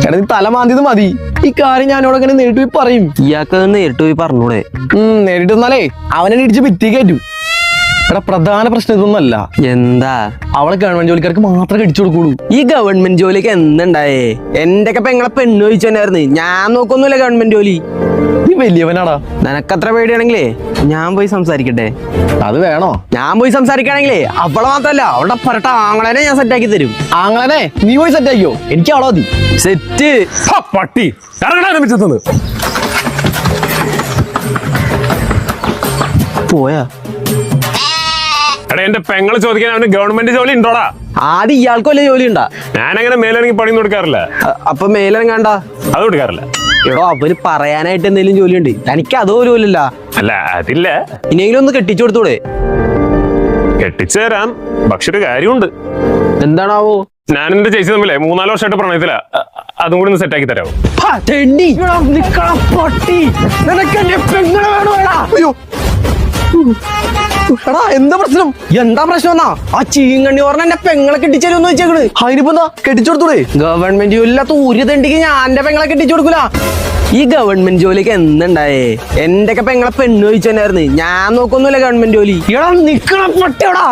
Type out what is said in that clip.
എടാ നീ തല മാന്തിയത് മതി. ഈ കാര്യം ഞാനോട് അങ്ങനെ നേരിട്ട് പോയി പറയും. ഇയാൾക്ക് നേരിട്ട് പോയി പറഞ്ഞൂടെ? നേരിട്ട് വന്നാലേ അവനെ ഇടിച്ച് ഭിത്തി കയറ്റും. എടാ പ്രധാന പ്രശ്നം ഇതൊന്നല്ല. എന്താ? അവളെ ഗവൺമെന്റ് ജോലിക്കാർക്ക് മാത്രമേ കടിച്ചു കൊടുക്കുള്ളൂ. ഈ ഗവൺമെന്റ് ജോലിക്ക് എന്തുണ്ടായേ? എന്റെ ഒക്കെ പെങ്ങളെ പെണ്ണ് ചോദിച്ചെന്നായിരുന്നു. ഞാൻ നോക്കൊന്നുമില്ല ഗവൺമെന്റ് ജോലി. നീ വലിയവനാടാ. നിനക്കത്ര പേടിയാണെങ്കിലേ ഞാൻ പോയി സംസാരിക്കട്ടെ? അത് വേണോ? ഞാൻ പോയി സംസാരിക്കുകയാണെങ്കിലേ അവളെ മാത്രല്ല അവളുടെ പരട്ട ആങ്ങളനെ ഞാൻ സെറ്റാക്കി തരും. ആങ്ങളനെ നീ പോയി സെറ്റാക്കിയോ? എനിക്ക് അവളോ മതി. സെറ്റ്. പട്ടി മിച്ചത്തുനിന്ന് പോയാ? എടാ എന്റെ പെങ്ങള് ചോദിക്കാൻ അവന് ഗവൺമെന്റ് ജോലി ഉണ്ടോടാ? ആദ്യം ഇയാൾക്ക് വല്ല ജോലി ഉണ്ടാ? ഞാനങ്ങനെ മേലിറങ്ങി പണിയൊന്നും കൊടുക്കാറില്ല. അപ്പൊ മേലിറങ്ങാണ്ട? അത് കൊടുക്കാറില്ല. എടോ അവന് പറയാനായിട്ട് എന്തെങ്കിലും ജോലി ഉണ്ട്? എനിക്ക് അതുപോലും ഇല്ല. അല്ല അതില്ല. ഇനിയെങ്കിലും ഒന്ന് കെട്ടിച്ചു കൊടുത്തൂടെ? കെട്ടിച്ചു തരാം, പക്ഷെ ഒരു കാര്യമുണ്ട്. എന്താണാവോ? ഞാൻ എന്റെ ചേച്ചി തമ്മിലേ 3-4 വർഷമായിട്ട് പ്രണയത്തില. അതും കൂടി ഒന്ന് സെറ്റാക്കി തരാമോ? എടാ എന്താ പ്രശ്നം? എന്താ പ്രശ്നം എന്നാ? ആ ചീങ്കണ്ണി പറഞ്ഞ എന്റെ പെങ്ങളെ കെട്ടിച്ചേരുന്ന് വെച്ചേക്കണ്. അതിനിപ്പോ എന്താ? കെട്ടിച്ചു കൊടുത്തൂടെ? ഗവൺമെന്റ് ജോലിയില്ലാത്ത ഒരു തണ്ടിക്ക് ഞാൻ എന്റെ പെങ്ങളെ കെട്ടിച്ചു കൊടുക്കൂല. ഈ ഗവൺമെന്റ് ജോലിക്ക് എന്തുണ്ടായേ? എന്റെ ഒക്കെ പെങ്ങളെ പെണ്ണ് ചോദിച്ചെന്നായിരുന്നു. ഞാൻ നോക്കൊന്നുമില്ല ഗവൺമെന്റ് ജോലി. എടാ നിക്കണ പൊട്ടിയോടാ.